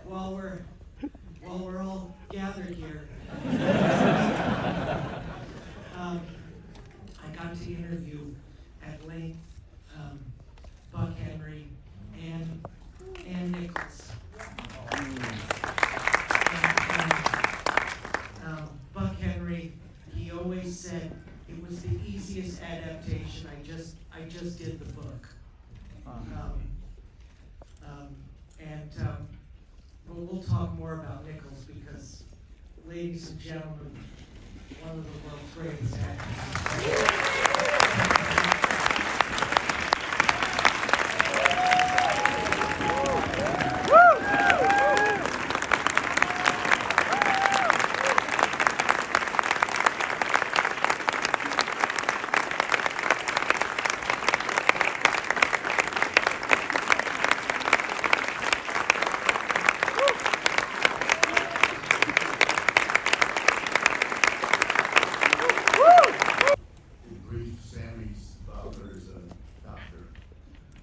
while we're all gathered here, I got to interview at length Buck Henry and Nichols. And, Buck Henry, he always said it was the easiest adaptation. I just did the book. We'll talk more about Nichols because, ladies and gentlemen, one of the world's greatest actors.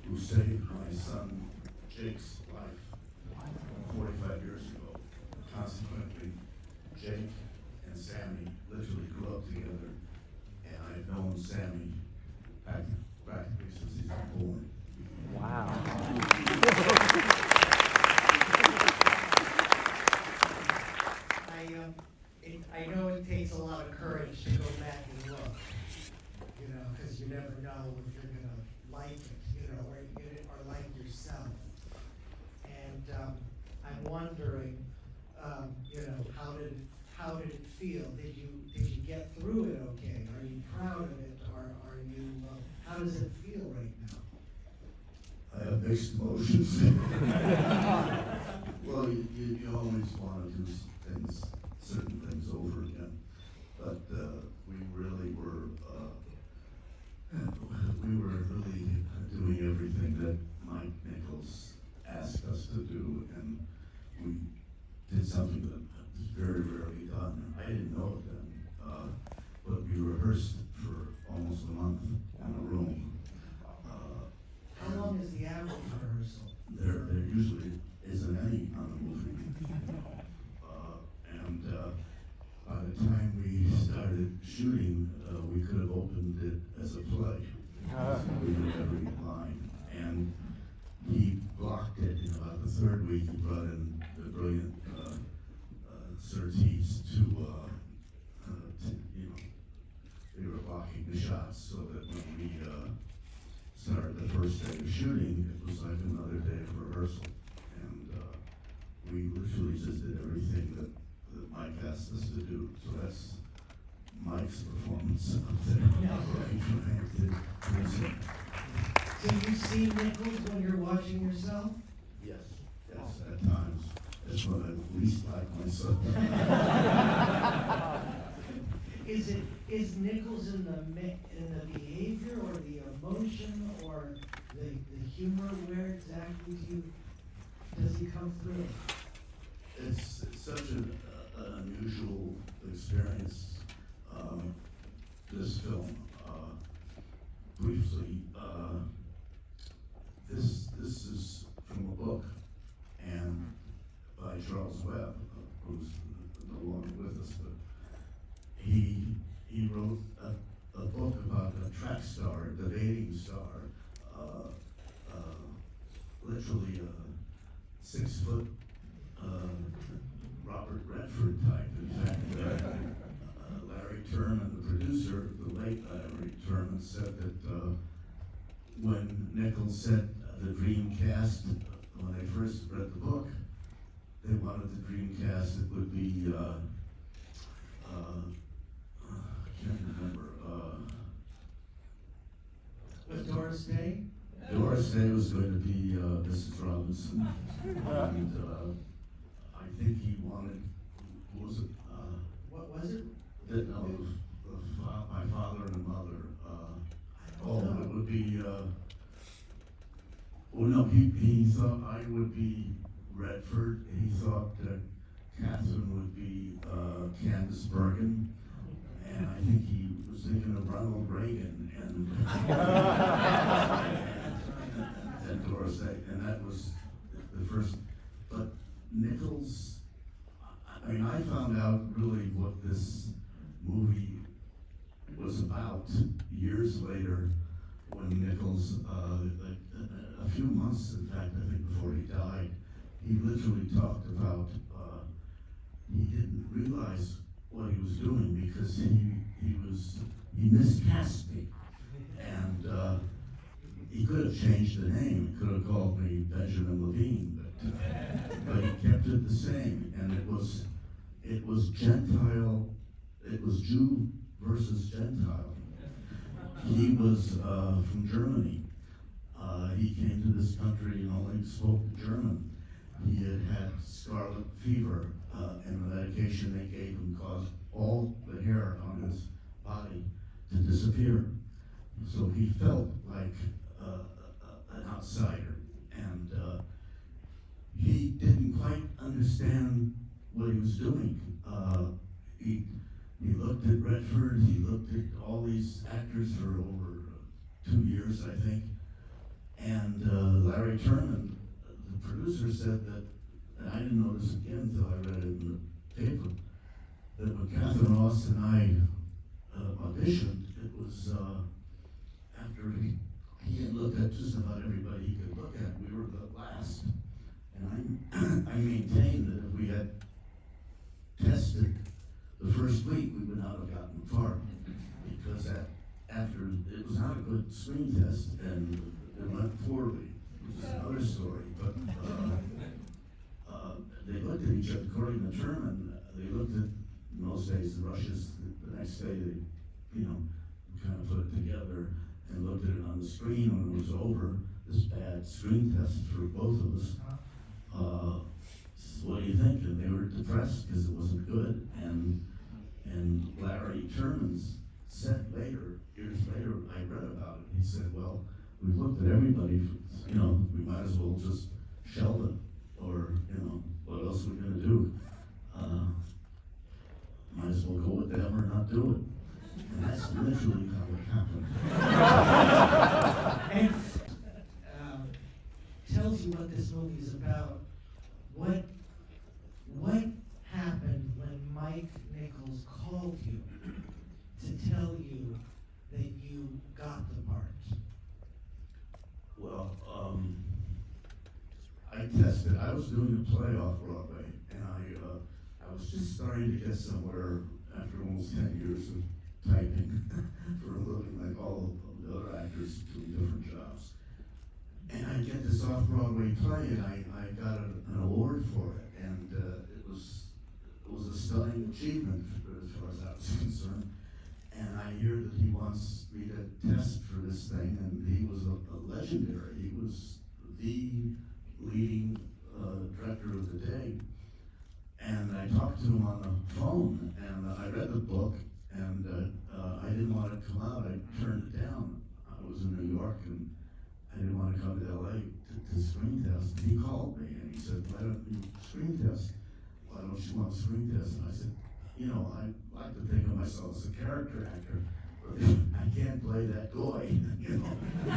Who saved my son Jake's life 45 years ago. Consequently, Jake and Sammy literally grew up together, and I've known Sammy practically since he's been born. Wow. I know it takes a lot of courage to go back and look, because you never know if you're going to like it, or like yourself. And I'm wondering, how did it feel? Did you get through it okay? Are you proud of it, or are you? How does it feel right now? I have mixed emotions. Well, you always want to do certain things over again, but we really were doing everything that Mike Nichols asked us to do, and we did something that was very rarely done. I didn't know it then, but we rehearsed for almost a month in a room. How long is the average rehearsal? There usually isn't any on the movie. And by the time we started shooting, we could have opened it as a play. We did every line. And he blocked it in about the third week. He brought in the brilliant Surtees to they were blocking the shots so that when we started the first day of shooting, it was like another day of rehearsal. And we literally just did everything that Mike asked us to do. So that's Mike's performance up there. Do you see Nichols when you're watching yourself? Yes, at times. That's when I least like myself. Is Nichols in the behavior or the emotion or the humor? Where exactly does he come through? It's such an unusual experience. This film, briefly, this is from a book, and by Charles Webb, who's no longer with us, but he wrote a book about a track star, a debating star, literally a 6-foot Robert Redford type. In fact, Larry Terman, the producer, the late Larry Terman, said that when Nichols said the dream cast, when they first read the book, they wanted the dream cast that would be, I can't remember. Was Doris Day? Doris Day was going to be Mrs. Robinson, and I think he wanted, what was it? What was it? My father and mother. It would be, he thought I would be Redford. He thought that Catherine would be Candace Bergen. And I think he was thinking of Ronald Reagan and Doris Day. And that was the first. But Nichols, I mean, I found out really what this movie was about years later when Nichols, a few months, in fact, I think before he died, he literally talked about, he didn't realize what he was doing because he miscast me. And he could have changed the name, he could have called me Benjamin Levine, but he kept it the same. And it was Gentile, it was Jew versus Gentile. He was from Germany. He came to this country and only spoke German. He had had scarlet fever, and the medication they gave him caused all the hair on his body to disappear. So he felt like an outsider, and he didn't quite understand what he was doing. He looked at Redford, he looked at all these actors for over 2 years, I think, and Larry Terman, the producer, said that, and I didn't notice again until I read it in the paper, that when Catherine Ross and I auditioned, it was after he had looked at just about everybody he could look at. We were the last. And I maintained that if we had tested the first week, we would not have gotten far. Because after, it was not a good screen test, and it went poorly, which is another story. But they looked at each other, according to Terman, they looked at, in those days, the rushes, the next day they, kind of put it together and looked at it on the screen when it was over, this bad screen test for both of us. What do you think? And they were depressed because it wasn't good. And Larry Terman's said later, years later, I read about it. He said, well, we've looked at everybody, we might as well just shelve it, or, what else are we gonna do? Might as well go with them or not do it. And that's literally how it happened. And tells you what this movie is about. What happened when Mike Nichols called you to tell you that you got the part? Well, I tested. I was doing a play off Broadway, and I was just starting to get somewhere after almost 10 years of typing for a living, like all of the other actors doing different jobs. And I get this off-Broadway play, and I got an award for it, and it was a stunning achievement as far as I was concerned. And I hear that he wants me to test for this thing, and he was a legendary. He was the leading director of the day. And I talked to him on the phone, and I read the book, and I didn't want it to come out. I turned it down. I was in New York, and I didn't want to come to LA to screen test. And he called me, and he said, why don't you screen test? Why don't you want to screen test? And I said, I like to think of myself as a character actor, but I can't play that guy, I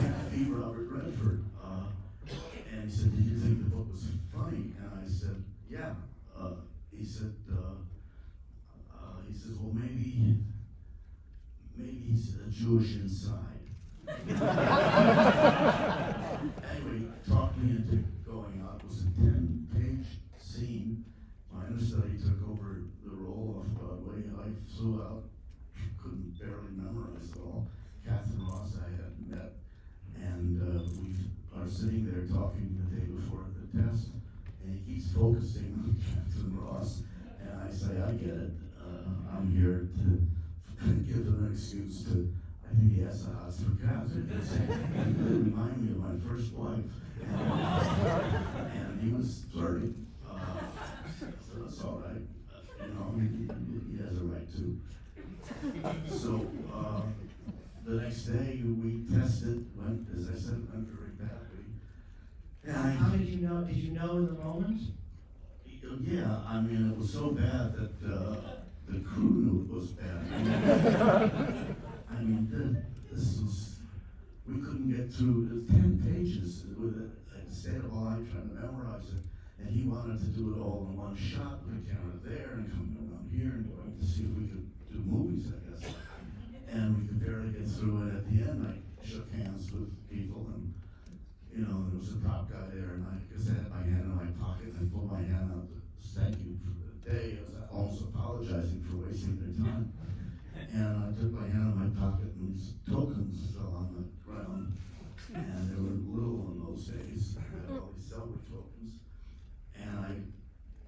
can't be Robert Redford. And he said, did you think the book was funny? And I said, yeah. He said, well, maybe he's Jewish inside. Anyway, talked me into going out. It was a 10-page scene. My understudy took over the role off Broadway. I flew out, couldn't barely memorize it all. Catherine Ross I hadn't met, and we are sitting there talking the day before the test, and he keeps focusing on Catherine Ross, and I say, I get it. I'm here to give him an excuse to, I think he has a house for Catherine. He really reminded me of my first wife. And he was flirting. So that's all right. He has a right to. So the next day we tested, went, as I said, went very badly. And How did you know? Did you know in the moment? Yeah, I mean, it was so bad that the crew knew it was bad. This was, we couldn't get through, it was 10 pages with a state of eye trying to memorize it, and he wanted to do it all in one shot with the camera there and coming around here and going to see if we could do movies, I guess. And we could barely get through, and at the end I shook hands with people, and there was a prop guy there, and I just had my hand in my pocket, and I pulled my hand out to thank you for the day. I was almost apologizing for wasting their time. And I took my hand in my pocket, and these tokens fell on the ground, and they were little in those days. I had all these silver tokens. And I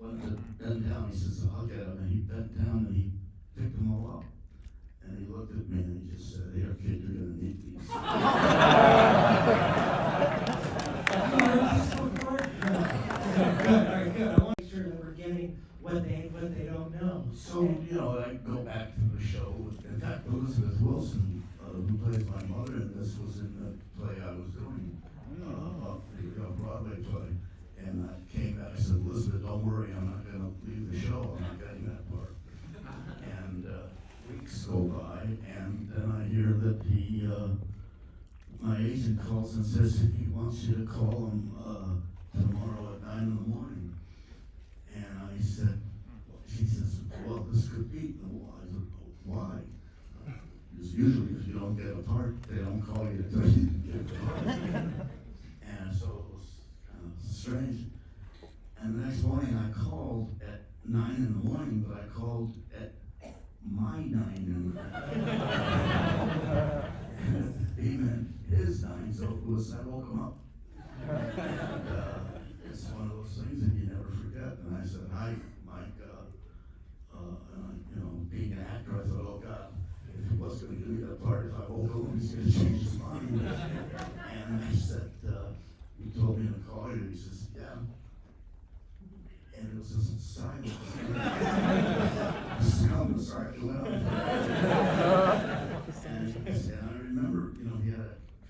went to bend down. He says, I'll get them. And he bent down and he picked them all up. And he looked at me and he just said, here, kid, you're going to need these. Good, all right, good. I want to make sure that we're getting what they don't know. So, I go back to the show. In fact, Elizabeth Wilson, who plays my mother in this, was in the play I was doing, the Broadway play. And I came back, I said, Elizabeth, don't worry, I'm not going to leave the show, I'm not getting that part. And weeks go by, and then I hear that my agent calls and says he wants you to call him tomorrow at 9 in the morning. And I said, she says, well, this could be. I said, why? Because usually if you don't get a part, they don't call you to tell you to get the part. And so it was kind of strange. And the next morning I called at 9 in the morning, but I called at my 9 in the morning. He meant his 9, so it was, I woke him up. And it's one of those things that you never forget. And I said, hi, Mike. Being an actor, I thought, oh God, if he was going to give me that part, if I woke him, he's going to change his mind. And I said, he told me to call you. He says, yeah. And it was just silence. The sound was starting to went up. And I remember, he had a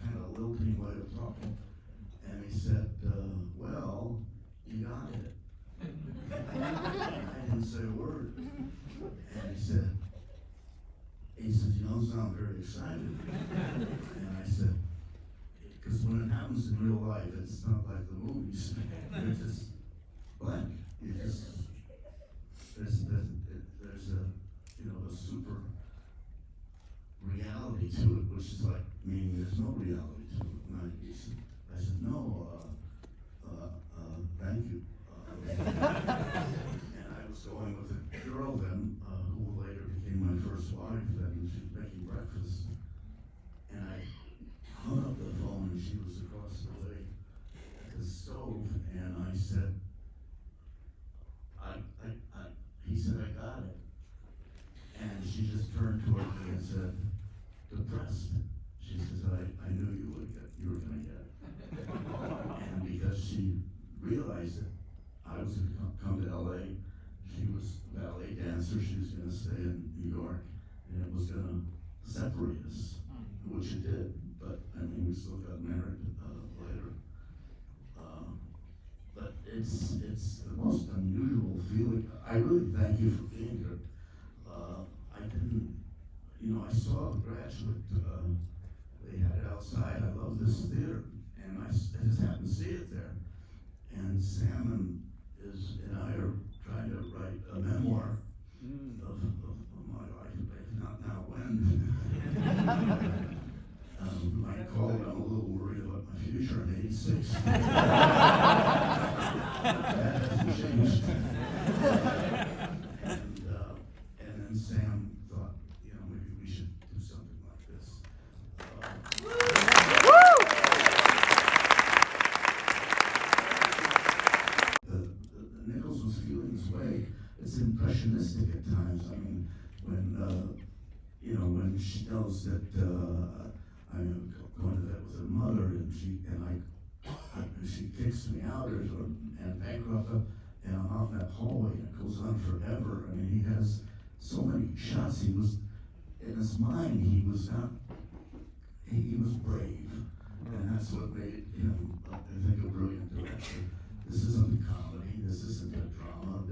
kind of lilting way of talking. And he said, well, you got it. I didn't say a word. And he said, you don't sound very excited. And I said, because when it happens in real life, it's not like the movies. You're just blank. There's a super reality to it, which is like, meaning there's no reality to it. I said, no, thank you. And I was going with a girl then, who later became my first wife, and she was making breakfast. And I hung up the phone, and she was across the way at the stove, and I said, he said, I got it. And she just turned toward me and said, depressed. She says, I knew you were going to get it. And because she realized that I was going to come to LA, she was a ballet dancer, she was going to stay in New York, and it was going to separate us, which it did, but we still got married later. But it's the most unusual feeling. I really thank you for being here. I didn't, I saw The Graduate, they had it outside. I love this theater, and I just happened to see it there. And Sam and I are trying to write a memoir of my life, but not now when. My colleague, I'm a little worried about my future. I'm 86. That hasn't changed. And then Sam thought, maybe we should do something like this. The Nichols was feeling this way. It's impressionistic at times. When she knows that I'm going to bed with her mother, and she kicks me out and bankrupt her, and I'm out in that hallway, and it goes on forever. He has so many shots. He was, in his mind, he was brave, and that's what made him, I think, a brilliant director. This isn't a comedy, this isn't a drama,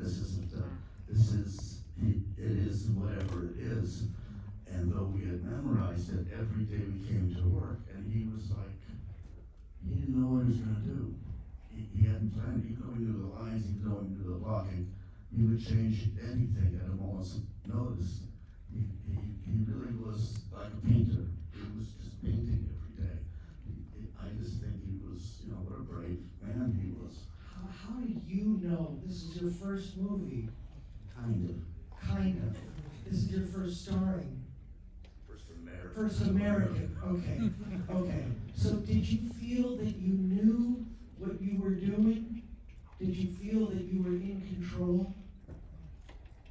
it is whatever it is. And though we had memorized it, every day we came to work, and he was like, he didn't know what he was going to do. He hadn't planned, even though he knew the lines, he was going, he would change anything at a moment's notice. He really was like a painter. He was just painting every day. I just think he was, what a brave man he was. How did you know this is your first movie? Kind of. Kind of. This is your first starring. First American. Okay. So did you feel that you knew what you were doing? Did you feel that you were in control?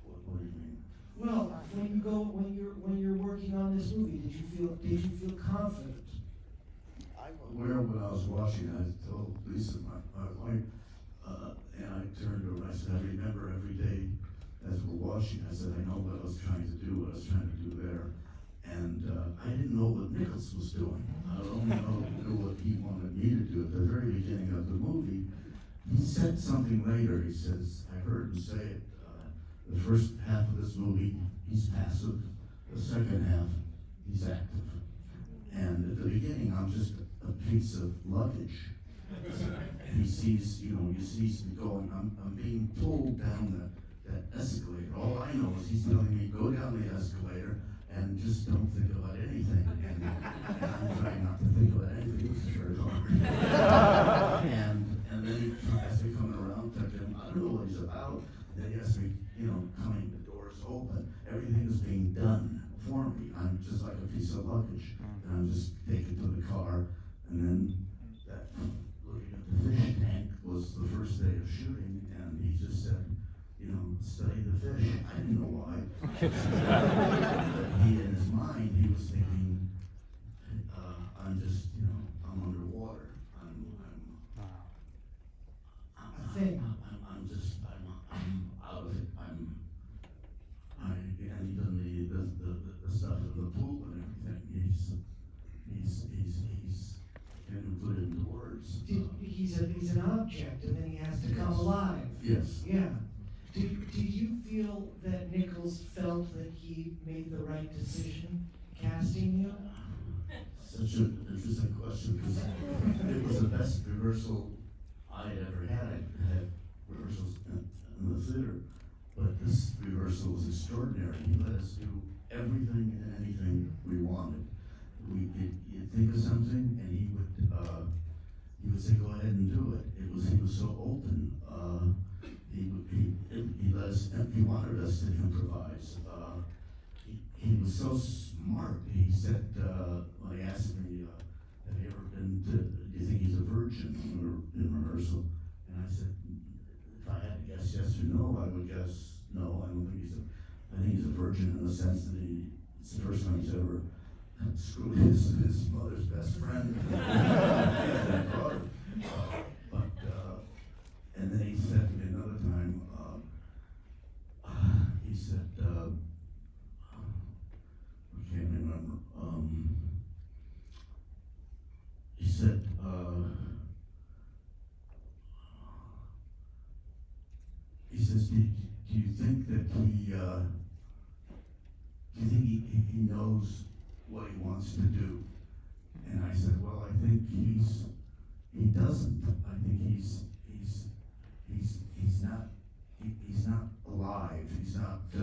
What do you mean? Well, when you're working on this movie, did you feel confident? When I was watching, I told Lisa, my wife, and I turned to her and I said, I remember every day as we're watching, I said, I know what I was trying to do, what I was trying to do there. And I didn't know what Nichols was doing. I only knew what he wanted me to do. At the very beginning of the movie, he said something later. He says, I heard him say it, the first half of this movie, he's passive. The second half, he's active. And at the beginning, I'm just a piece of luggage. He sees, he sees me going, I'm being pulled down that escalator. All I know is he's telling me, go down the escalator and just don't think about anything. And I'm trying not to think about anything, which is very hard. and then he tries me coming around, touching him. I don't know what he's about. And then he asks me, coming, the door's open. Everything is being done for me. I'm just like a piece of luggage. And I'm just taken to the car. And then that looking at the fish tank was the first day of shooting. And he just said, study the fish. I didn't know why. He, in his mind, he was thinking, I'm just, I'm underwater. I'm out of it. And he done the stuff in the pool and everything. He's getting put into words. He's an object, and then he has to come alive. Yes. Yeah. Did you feel that Nichols felt that he made the right decision casting you? Such an interesting question, because it was the best rehearsal I had ever had. I had rehearsals in the theater, but this rehearsal was extraordinary. He let us do everything and anything we wanted. You'd think of something, and he would say, "Go ahead and do it." He was so open. He let us. He wanted us to improvise. He was so smart. He said, when he asked me, "Have you ever been to? Do you think he's a virgin?" in rehearsal, and I said, if I had to guess yes or no, I would guess no. I don't think he's a. I think he's a virgin in the sense that it's the first time he's ever screwed his mother's best friend. And then he said to me another time, he said, I can't remember. He said, he says, do you think that he knows what he wants to do? And I said, well, I think he doesn't. I think he's not alive. He's not. I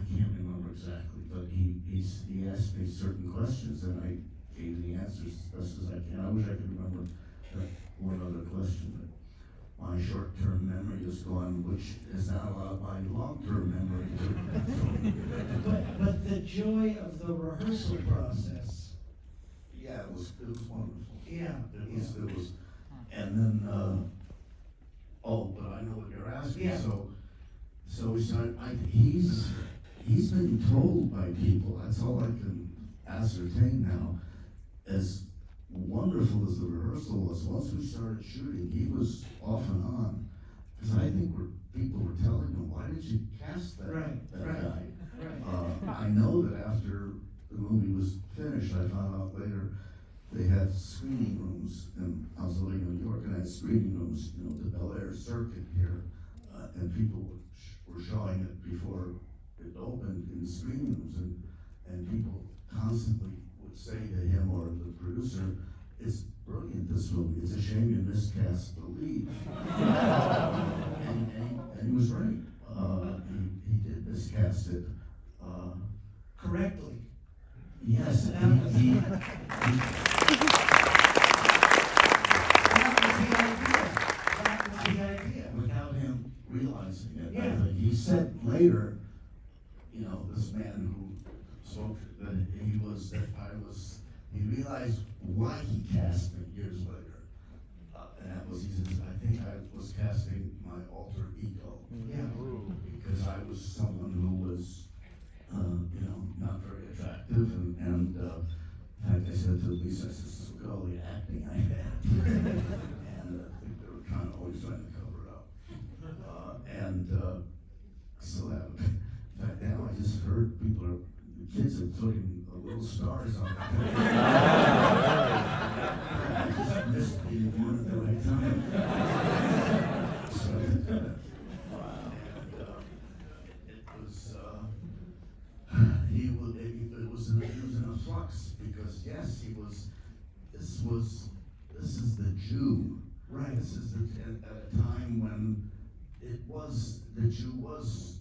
can't remember exactly, but he asked me certain questions, and I gave the answers as best as I can. I wish I could remember that one other question, but my short-term memory is gone, which has not allowed my long-term memory to. But the joy of the rehearsal process. Yeah, it was wonderful. Yeah. It was, and then, but I know what you're asking. Yeah. So he's been told by people. That's all I can ascertain now. As wonderful as the rehearsal was, once we started shooting, he was off and on. Because I think people were telling him, "Why did you cast that guy?" Right. I know that after the movie was finished, I found out later they had screening rooms, and I was living in New York, and I had screening rooms, the Bel Air circuit here, and people were showing it before it opened in the screening rooms, and people constantly would say to him or the producer, "It's brilliant, this movie. It's a shame you miscast the lead." and later, you know, this man who spoke, that he realized why he cast me years later. And that was, he says, I think I was casting my alter ego. Yeah. Because I was someone who was, you know, not very attractive, and in fact, I said to Lisa, I said, look at all the acting I had. And I think they were always trying to cover it up. I still have it. In fact, now I just heard the kids are putting little stars on it. I just missed being born at the right time. So, he was in a flux, because yes, this is the Jew. Right. This is at a time when the Jew was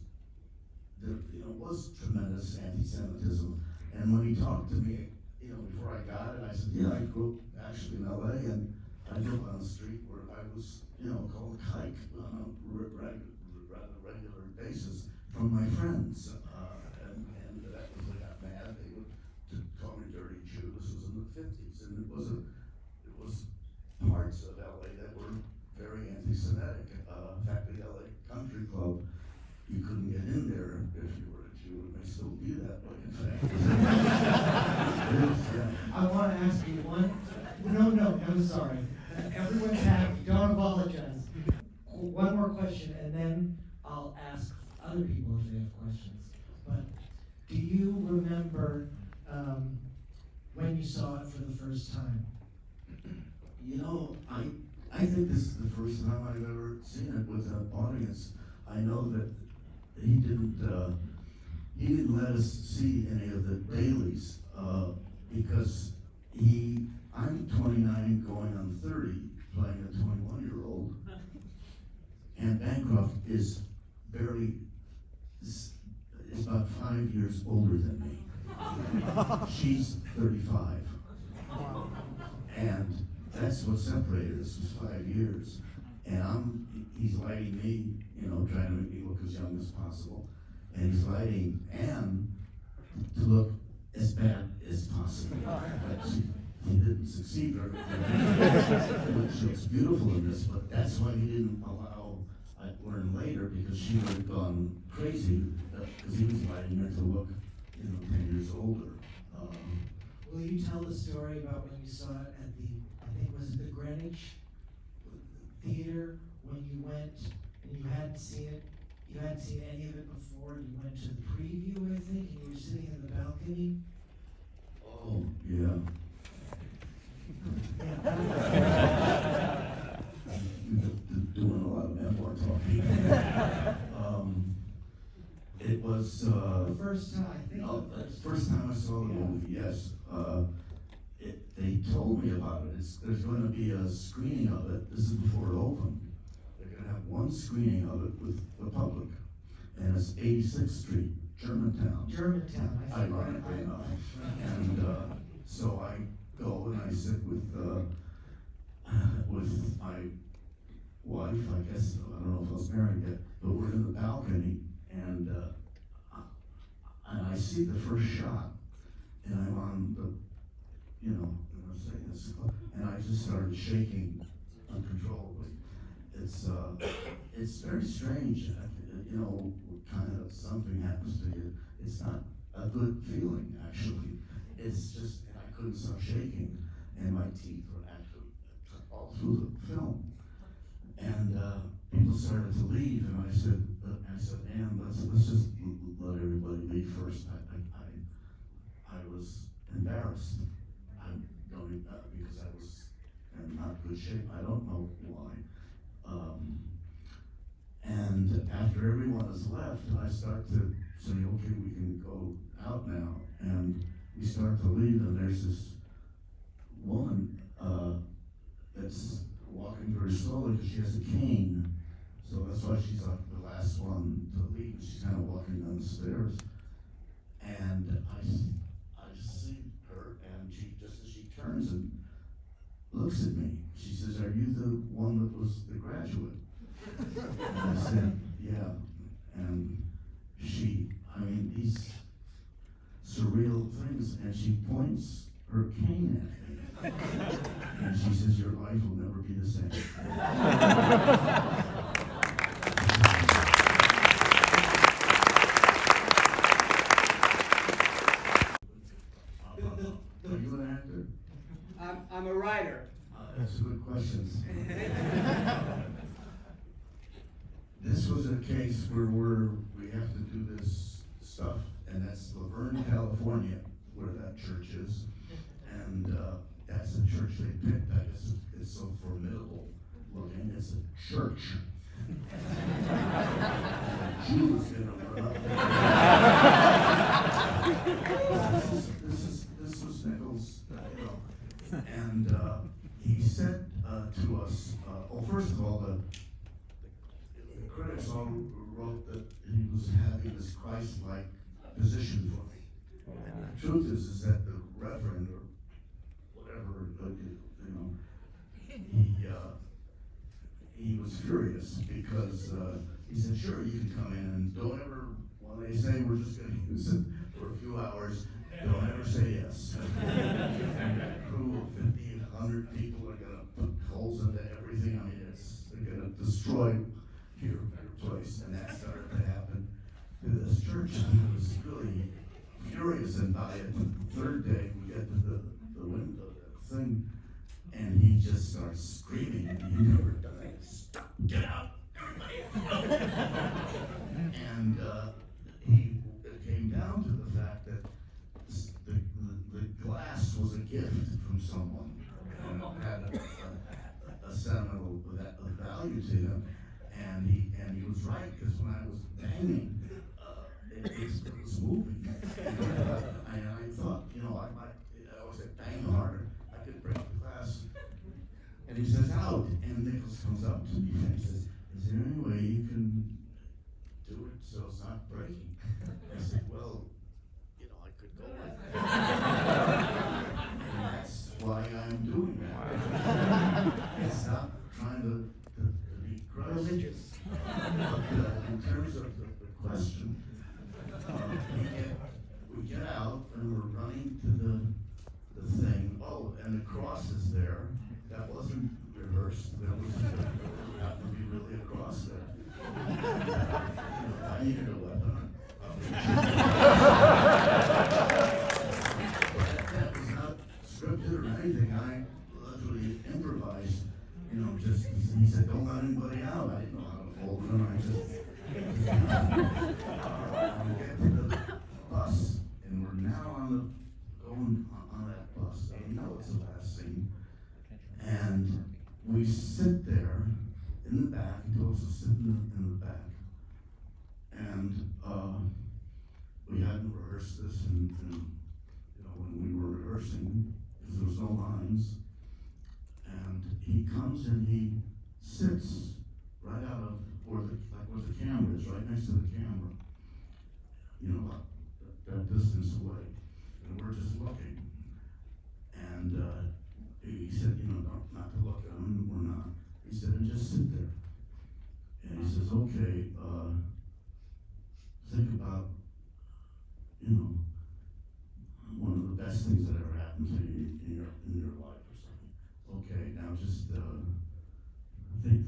tremendous anti-Semitism. And when he talked to me, you know, before I got it, I said, yeah, I grew up actually in LA, and I grew up on a street where I was, you know, called kike on a rather regular basis from my friends. And that was, they got mad, they would call me dirty Jew. This was in the 50s, and it was parts of LA that were very anti-Semitic. In fact, the LA Country Club, you couldn't get in there if you were a Jew. It may still be that way, in fact. I want to ask you one. No, I'm sorry. Everyone's happy. Don't apologize. One more question, and then I'll ask other people if they have questions. But do you remember when you saw it for the first time? You know, I think this is the first time I've ever seen it with an audience. I know that he didn't let us see any of the dailies because I'm 29 going on 30, playing a 21-year-old, and Bancroft is about 5 years older than me. She's 35. And that's what separated us, was 5 years. And he's lighting me, you know, trying to make me look as young as possible. And he's lighting Anne to look as bad as possible. But he didn't succeed very well. She looks beautiful in this, but that's why he didn't allow, I learned later, because she would have gone crazy, because he was lighting her to look, you know, 10 years older. Will you tell the story about when you saw it at I think was it the Greenwich Theater, when you went and you hadn't seen any of it before, and you went to the preview, I think, and you were sitting in the balcony? Oh, yeah. Doing a lot of memoir talking. It was the first time, I think. No, the first time I saw the movie, yes. They told me about it. There's going to be a screening of it. This is before it opened. They're going to have one screening of it with the public, and it's 86th Street, Germantown. I Ironically enough. And so I go and I sit with my wife. I guess I don't know if I was married yet, but we're in the balcony, and I see the first shot, and I'm on the, you know, I'm saying this, and I just started shaking uncontrollably. It's very strange, you know, kind of something happens to you. It's not a good feeling, actually. It's just, and I couldn't stop shaking, and my teeth were actually all through the film. And people started to leave, and I said, Ann, let's just let everybody leave first. I was embarrassed. I'm going because I was in not good shape. I don't know why. And after everyone has left, I start to say, okay, we can go out now. And we start to leave, and there's this woman that's walking very slowly because she has a cane. So that's why she's like the last one to leave. She's kind of walking down the stairs. And I see her, and she, just as she turns and looks at me, she says, are you the one that was the graduate? And I said, yeah. And life will never be the same. Are you an actor? I'm a writer. That's good questions. This was a case where we have to do this stuff, and that's Laverne, California, where that church is. And that's the church they picked. I guess it's so formidable looking. It's a church. Jews gonna run up there. This was Nichols, and he said to us, well, first of all, the critics all wrote that he was having this Christ-like position for me. And the truth is that the Reverend, or whatever, he was furious because he said, sure, you can come in and don't ever, when they say we're just going to use it for a few hours, don't ever say yes. And that crew of 50, 100 people are going to put holes into everything. I mean, they're going to destroy your place, and that started to happen to this church. And he was really furious, and by the third day, we get to the window, the thing, and he just starts screaming, and he never done it. Stop, get out, everybody out. And it came down to the fact that the glass was a gift from someone, and it had a sentimental value to him. And he was right, because when I was banging, it was moving. And I thought, I always said, bang harder. I could break the glass. And he says, out. And Nichols comes up to me and he says, is there any way you can do it so it's not breaking? I said, well, I could go like that. And that's why I'm doing that. It's not trying to be religious. But in terms of the question, we get out and we're running to the thing. Oh, and the cross is there. That wasn't rehearsed. There happened to be really a cross there. I needed a weapon. That was not scripted or anything. I literally improvised. Just he said, don't let anybody out. I didn't know how to hold them. I just we get to the bus, and we're now going on that bus. And we know it's the last scene. And we sit there in the back. He told us to sit in the back. And we hadn't rehearsed this, and when we were rehearsing, because there was no lines. And he comes and he sits right out of where the camera is, right next to the camera, about that distance away. And we're just looking. And he said, not to look at him, we're not. He said, and just sit there. And he says, okay, think about, one of the best things that ever happened to you in your life or something. Okay, now just think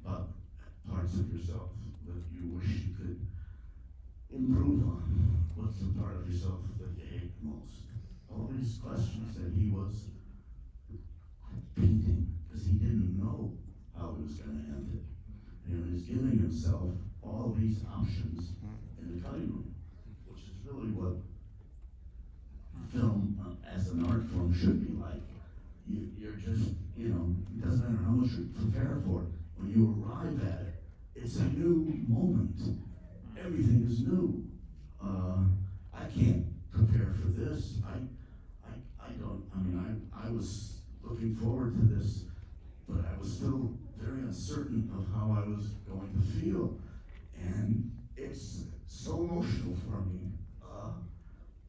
about parts of yourself that you wish you could improve on. What's the part of yourself that you hate most? All these questions that he was painting, because he didn't know how he was going to end it. And he's giving himself all these options in the cutting room, which is really what film as an art form should be like. You're just, it doesn't matter how much you prepare for it. When you arrive at it, it's a new moment. Everything is new. I can't prepare for this. I was looking forward to this, but I was still very uncertain of how I was going to feel. And it's so emotional for me.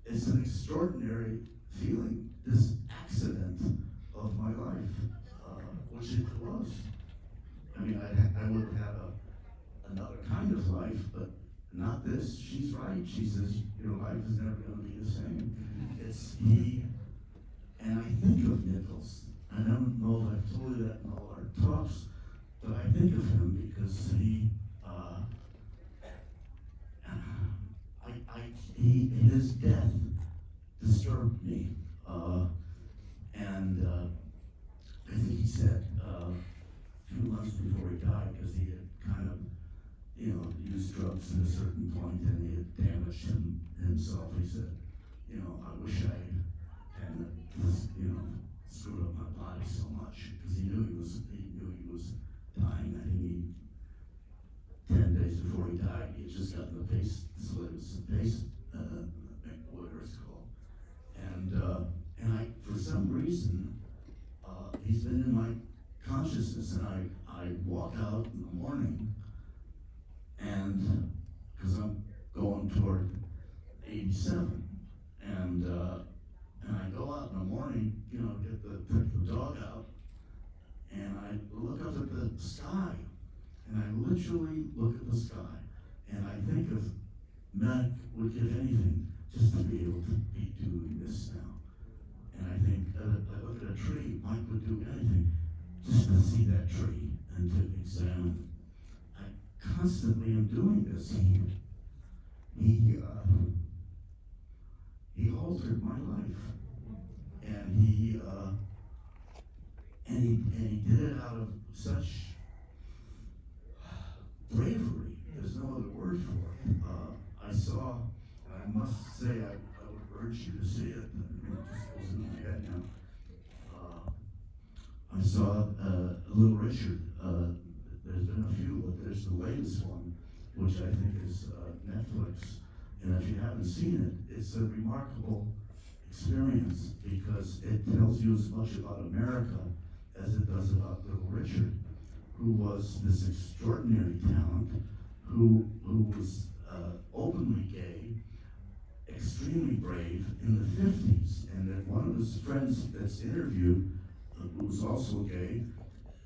It's an extraordinary feeling, this accident of my life, which it was. I would have had another kind of life, but not this. She's right. She says, your life is never going to be the same. It's he, and I think of Nichols. I I don't know if I've told you that in all our talks, but I think of him because his death disturbed me, and I think he said a few months before he died, because he had kind of, used drugs at a certain point and he had damaged himself. He said, I wish I hadn't, screwed up my body so much, because he knew he was dying. I think 10 days before he died, he had just gotten the whatever it's called. And for some reason, he's been in my consciousness, and I walk out in the morning, and because I'm going toward 87, and I go out in the morning, take the dog out, and I look up at the sky, and I literally look at the sky, and I think of Mac would give anything just to be able to be doing this now. And I think, I look at a tree, Mike would do anything just to see that tree and to examine. I constantly am doing this. He altered my life, and he did it out of such bravery. There's no other word for it. I saw, and I must say, I would urge you to see it. It just goes in my head now. I saw Little Richard. There's been a few, but there's the latest one, which I think is Netflix. And if you haven't seen it, it's a remarkable experience, because it tells you as much about America as it does about Little Richard, who was this extraordinary talent, who was openly gay, extremely brave in the 50s, and that one of his friends that's interviewed, who's also gay,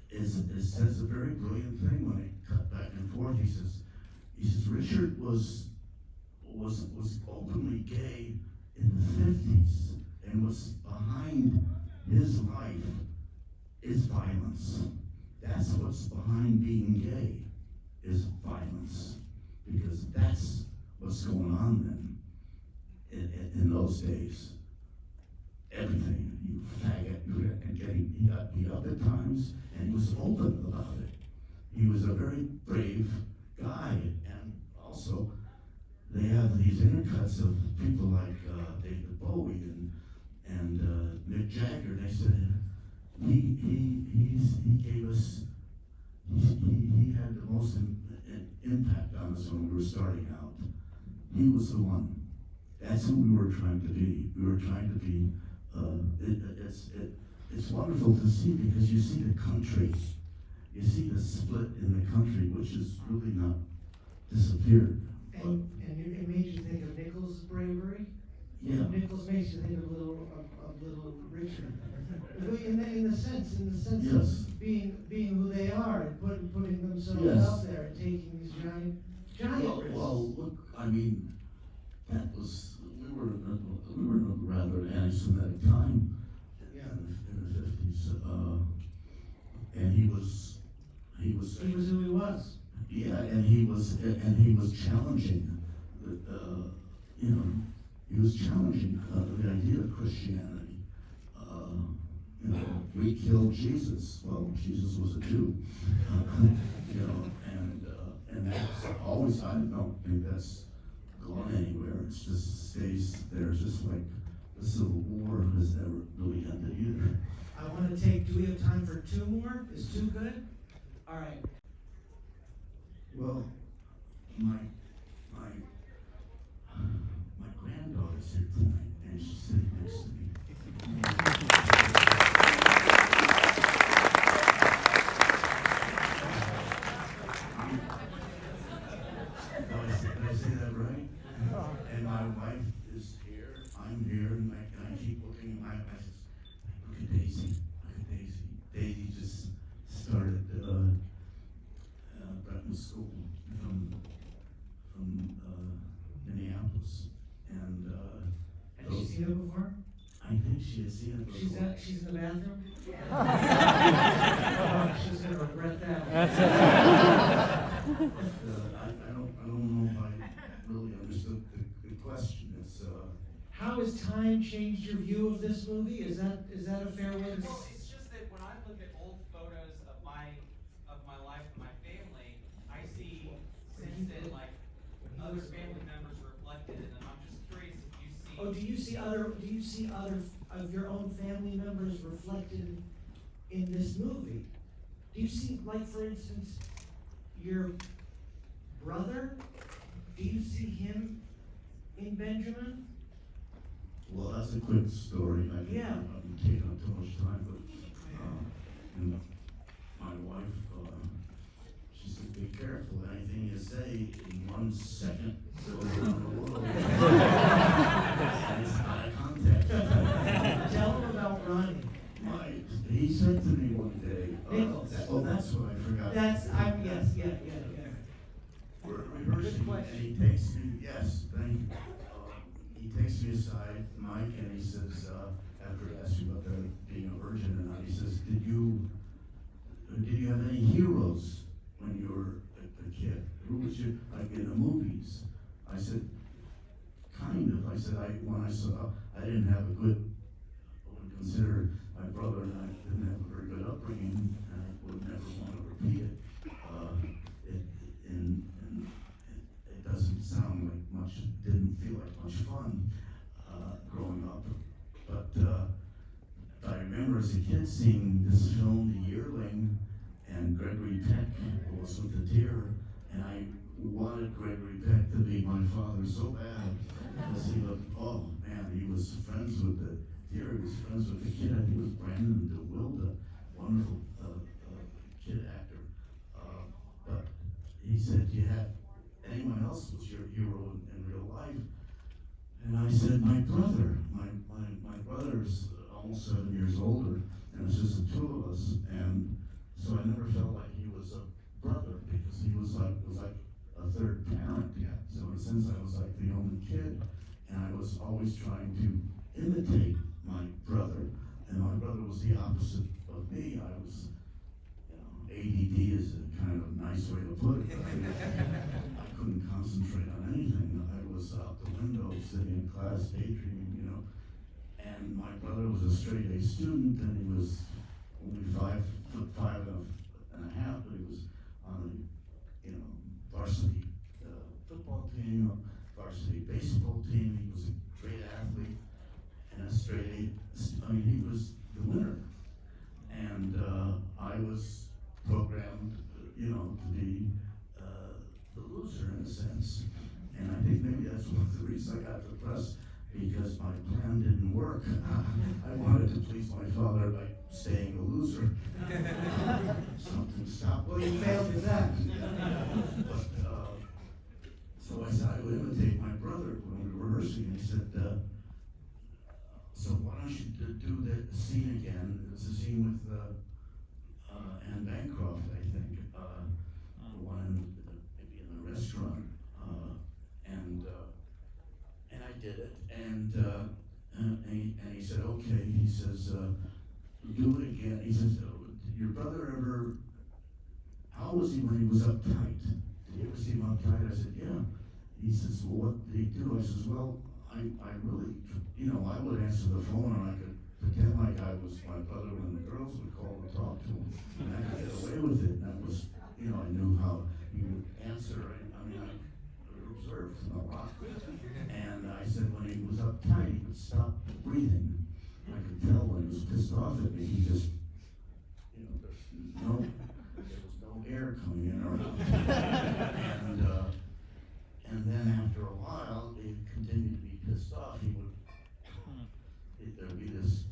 says a very brilliant thing when they cut back and forth. He says Richard was openly gay in the 50s, and what's behind his life is violence. That's what's behind being gay, is violence, because that's what's going on then in those days. Everything, you faggot, he got beat up at times, and he was open about it. He was a very brave guy, and also they have these intercuts of people like David Bowie and Mick Jagger. They said he gave us, he had the most impact on us when we were starting out. He was the one. That's who we were trying to be. We were trying to be. It's wonderful to see, because you see the country. You see the split in the country, which is really not disappeared. And it made you think of Nichols' bravery? Yeah. Nichols makes you think of Little Richard. in the sense Yes. of being who they are, and putting themselves Yes. out there and taking these giant risks. Well, look, I mean, that was, we were in a rather anti-Semitic time in the 50s, and he was He was who he was. Yeah, and he was challenging, he was challenging the idea of Christianity. We killed Jesus. Well, Jesus was a Jew, and that's always, I don't think that's gone anywhere. It just stays there, just like the Civil War has never really ended either. I want to do we have time for two more? Is two good? All right. Well, my granddaughter's here tonight, and she's sitting next to me. Did I say that right? And my wife is here. I'm here, and I keep looking at my eyes. Look at Daisy. Look at Daisy. Daisy just started Breton School from Minneapolis, and Have you seen her before? I think she has seen it before. She's in the bathroom? Oh, she's gonna regret that. That's it. I don't know if I really understood the question. It's, How has time changed your view of this movie? Is that a fair way to? Well, it's just that when I look at old photos of my life and my family, I see since then like other family members reflected in them. I'm just curious if you see. Oh, do you see other of your own family members reflected in this movie? Do you see, like, for instance, your brother? Do you see him in Benjamin? well, that's a quick story. I'm taking up too much time, but and my wife, she said, be careful. Anything you say in 1 second goes around the world. And it's out of context. Tell him about Ronnie. He said to me one day, Nichols. that's what I forgot. Yes, yeah. We're rehearsing, and he takes me, yes, thank you. He takes me aside, Mike, and he says, after I asked you about being a virgin or not, he says, did you have any heroes when you were a kid? Who was your, like in the movies? I said, kind of. I said, when I didn't have a good, I would consider my brother and I didn't have a very good upbringing, and I would never want to repeat it. It doesn't sound like much, didn't feel like much fun growing up. But I remember as a kid seeing this film, The Yearling, and Gregory Peck was with the deer, and I wanted Gregory Peck to be my father so bad, because he looked, oh man, he was friends with the deer, he was friends with the kid, I think it was Brandon DeWilde, wonderful kid actor. But he said, do you have anyone else was your hero in real life? And I said, my brother. My brother's almost 7 years older, and it's just the two of us. And so I never felt like he was a brother, because he was like a third parent. Yeah. So in a sense, I was like the only kid, and I was always trying to imitate my brother. And my brother was the opposite of me. I was, ADD is a kind of nice way to put it. I couldn't concentrate on anything. I was out the window sitting in class daydreaming, And my brother was a straight A student, and he was only 5'5" and a half, but he was on the, varsity football team, varsity baseball team. He was a great athlete and a straight A. He was the winner, and I was programmed, to be the loser in a sense. And I think maybe that's one of the reasons I got depressed, because my plan didn't work. I wanted to please my father by staying a loser. Something stopped. Well, you failed with that. But, so I said I would imitate my brother when we were rehearsing. He said, so why don't you do the scene again? It's a scene with Anne Bancroft, I think, the one maybe in the restaurant, and I did it, and he said, okay. He says, do it again. He says, did your brother ever? How was he when he was uptight? Did you ever see him uptight? I said, yeah. He says, well, what did he do? I says, well, I really, I would answer the phone, and I could pretend like I was my brother when the girls would call to talk to him, and I could get away with it. And that was, I knew how he would answer. I observed him a lot. And I said when he was uptight, he would stop breathing. I could tell when he was pissed off at me. He just, there was no air coming in or out. And then after a while, he continued to be pissed off. There'd be this,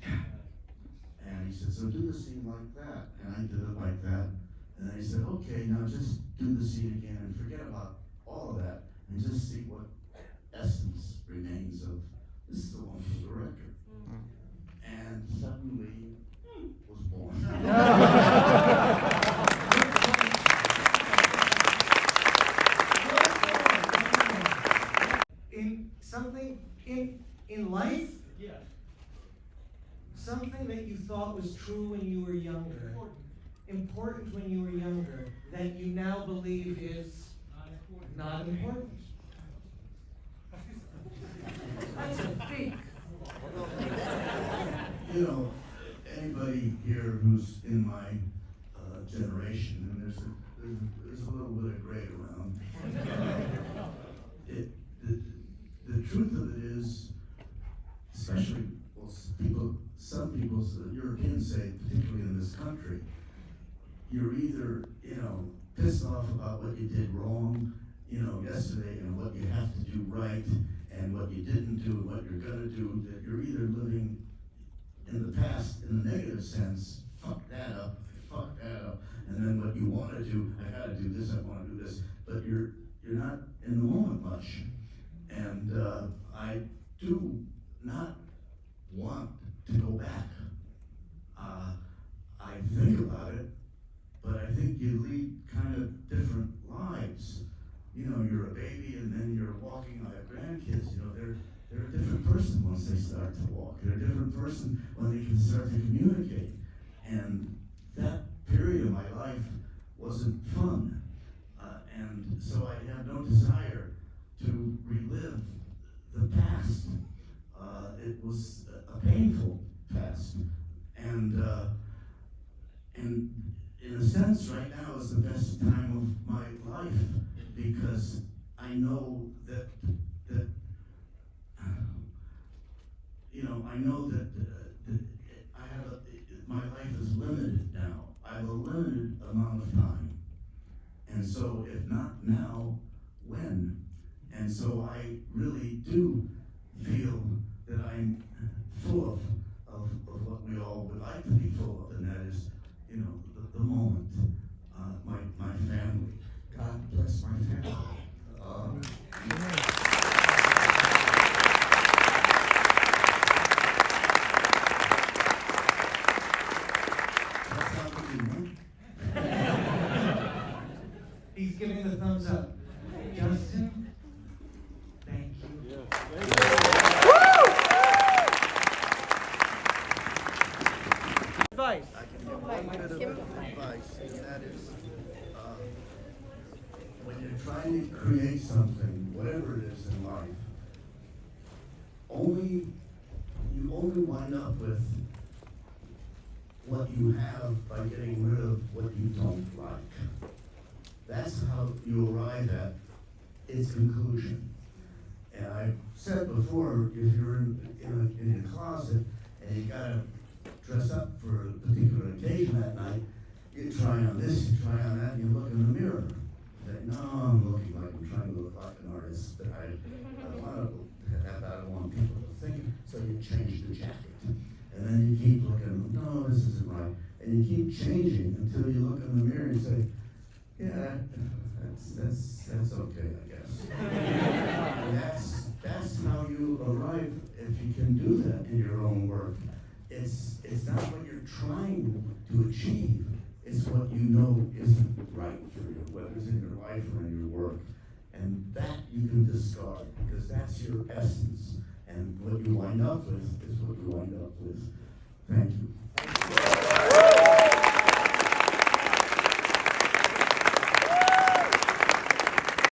and he said, so do the scene like that. And I did it like that. And then he said, okay, now just do the scene again and forget about all of that and just see what essence remains of, this is the one for the record. And suddenly was born. In life? Yeah. Something that you thought was true when you were younger, important when you were younger, that you now believe is not important. That's a big. You know, anybody here who's in my generation, and there's a little bit of gray around. The truth of it is, especially some people, Europeans say, particularly in this country, you're either, pissed off about what you did wrong, yesterday, and what you have to do right, and what you didn't do, and what you're gonna do, that you're either living in the past in the negative sense, fuck that up, and then what you wanna do, I gotta do this, I wanna do this, but you're not in the moment much. And I do not want to go back. I think about it, but I think you lead kind of different lives. You're a baby and then you're walking. I have grandkids, they're a different person once they start to walk. They're a different person when they can start to communicate. And that period of my life wasn't fun. And so I have no desire to relive the past. It was a painful past. And in a sense, right now is the best time of my life, because I know that my life is limited now. I have a limited amount of time. And so if not now, when? And so I really do feel that I'm full of what we all would like to be full of, and that is, the moment, my family. God bless my family. That's not what He's giving the thumbs up. Justin, thank you. Advice. I can give a little bit of advice, and that is, when you're trying to create something, whatever it is in life, you only wind up with what you have by getting rid of what you don't like. That's how you arrive at its conclusion. And I've said before, if you're in your closet and you gotta dress up for a particular occasion that night, you try on this, you try on that, and you look in the mirror. You say, no, I'm looking like I'm trying to look like an artist, but I don't want people to think, so you change the jacket. And then you keep looking, no, this isn't right. And you keep changing until you look in the mirror and say, yeah, that's okay, I guess. That's how you arrive, if you can do that in your own work. It's not what you're trying to achieve, it's what you know isn't right for you, whether it's in your life or in your work. And that you can discard, because that's your essence. And what you wind up with is what you wind up with. Thank you.